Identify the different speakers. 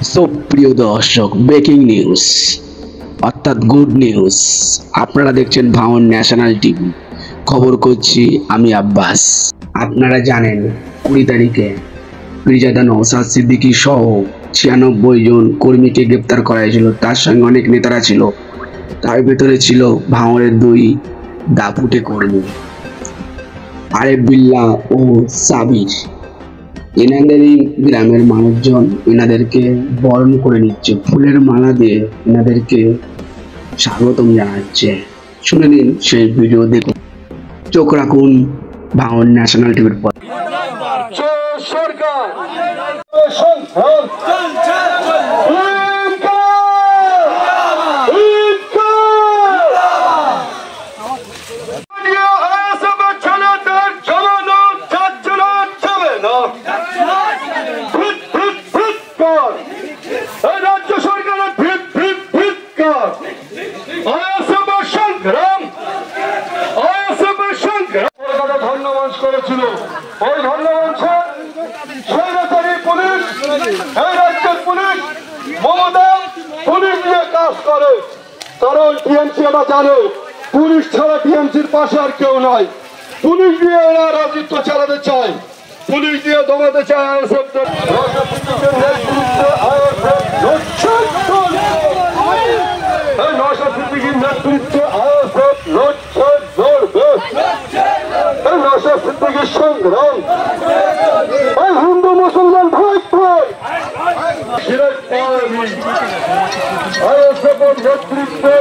Speaker 1: So প্রিয় দর্শক, breaking news অর্থাৎ গুড নিউজ। আপনারা দেখছেন ভাঙন ন্যাশনাল টিভি। খবর করছি আমি আব্বাস। আপনারা জানেন 20 তারিখে মির্জাদা নওশাদ সিদ্দিকী সহ 96 জন কর্মীকে গ্রেপ্তার করা হয়েছিল। তার সঙ্গে অনেক নেতারা ছিল। তার ভেতরে ছিল ভাঙনের 2 দাপুটে কর্মী, আরেফ বিল্লাহ ও সাবির। এনাদেরই গ্রামের মানুষজন এনাদেরকে বরণ করে নিচ্ছে, ফুলের মালা দিয়ে এনাদেরকে স্বাগতম জানাচ্ছে। শুনে নিন সেই ভিডিও, দেখুন, চোখ রাখুন ভাঙন ন্যাশনাল টিভির পর।
Speaker 2: করেছিল ওই ধন্যমঞ্চে স্বৈরাচারী পুলিশ, এই রাজ্যের পুলিশ মমতা পুলিশ দিয়ে কাজ করে। কারণ টিএমসি এটা জানে, পুলিশ ছাড়া টিএমসির পাশে আর কেউ নাই। পুলিশ দিয়ে এরা রাজত্ব চালাতে চায়, পুলিশ দিয়ে দমাতে চায় আইএসএফদের। নওশাদ সিদ্দিকীর নেতৃত্বে আইএসএফ লড়ছে, লড়বে। নওশাদ সিদ্দিকীর সংগ্রাম হিন্দু মুসলমান ভাই ভাই আইএসএফের নেতৃত্বে